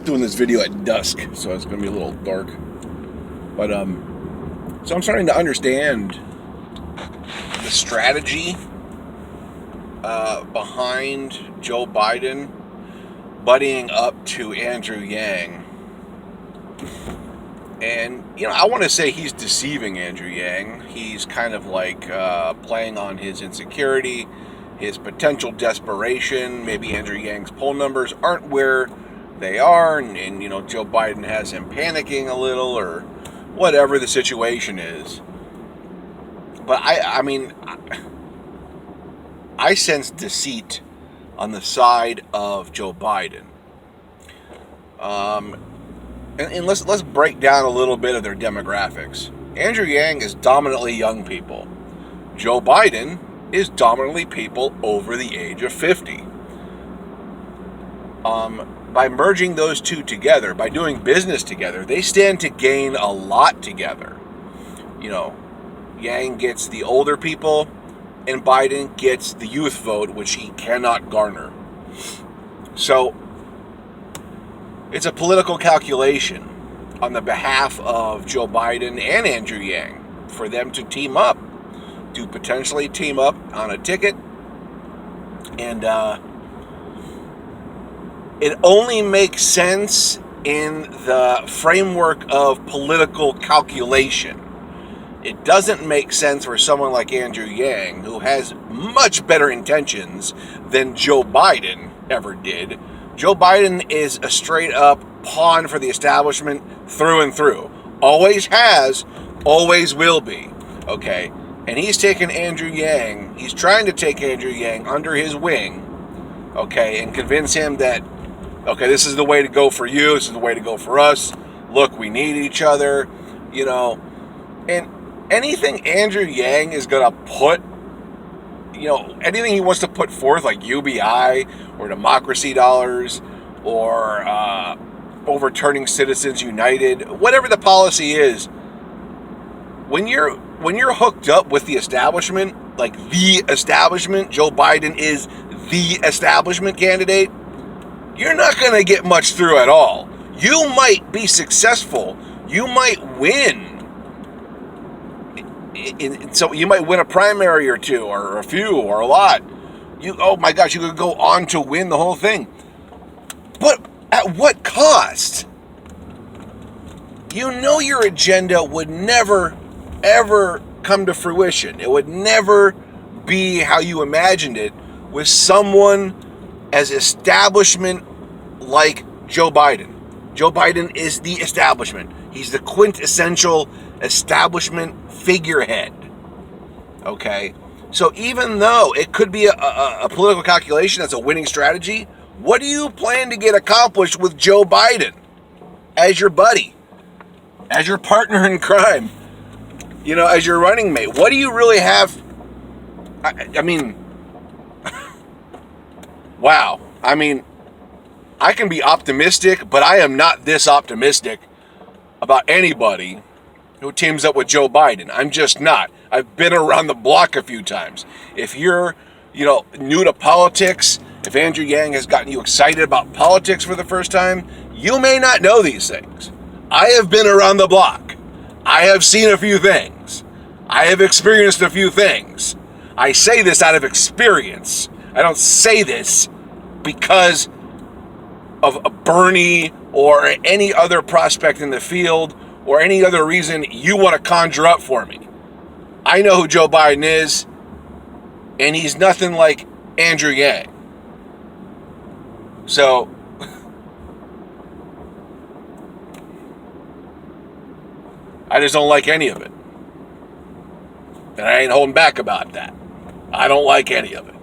doing this video at dusk, so it's going to be a little dark. But so I'm starting to understand the strategy behind Joe Biden buddying up to Andrew Yang. And, you know, I want to say he's deceiving Andrew Yang. He's kind of like playing on his insecurity, his potential desperation. Maybe Andrew Yang's poll numbers aren't where they are, and you know, Joe Biden has him panicking a little, or whatever the situation is. But I sense deceit on the side of Joe Biden. And let's break down a little bit of their demographics. Andrew Yang is dominantly young people. Joe Biden is dominantly people over the age of 50. By merging those two together, by doing business together, they stand to gain a lot together. You know, Yang gets the older people, and Biden gets the youth vote, which he cannot garner. So, it's a political calculation on the behalf of Joe Biden and Andrew Yang for them to team up, to potentially team up on a ticket. And it only makes sense in the framework of political calculation. It doesn't make sense for someone like Andrew Yang, who has much better intentions than Joe Biden ever did. Joe Biden is a straight-up pawn for the establishment through and through. Always has, always will be. Okay? And he's taken Andrew Yang, he's trying to take Andrew Yang under his wing, okay, and convince him that, okay, this is the way to go for you, this is the way to go for us, look, we need each other, you know. And anything Andrew Yang is going to put, you know, anything he wants to put forth, like UBI or democracy dollars or overturning Citizens United, whatever the policy is, when you're hooked up with the establishment, like the establishment, Joe Biden is the establishment candidate, you're not going to get much through at all. You might be successful. You might win. So you might win a primary or two, or a few, or a lot. Oh my gosh, you could go on to win the whole thing. But at what cost? You know your agenda would never, ever come to fruition. It would never be how you imagined it with someone as establishment like Joe Biden. Joe Biden is the establishment. He's the quintessential establishment figurehead. Okay? So even though it could be a political calculation that's a winning strategy, what do you plan to get accomplished with Joe Biden as your buddy, as your partner in crime, you know, as your running mate? What do you really have? I mean, wow. I mean, I can be optimistic, but I am not this optimistic about anybody who teams up with Joe Biden. I'm just not. I've been around the block a few times. If you're, you know, new to politics, if Andrew Yang has gotten you excited about politics for the first time, you may not know these things. I have been around the block. I have seen a few things. I have experienced a few things. I say this out of experience. I don't say this because of a Bernie or any other prospect in the field or any other reason you want to conjure up for me. I know who Joe Biden is, and he's nothing like Andrew Yang. So, I just don't like any of it. And I ain't holding back about that. I don't like any of it.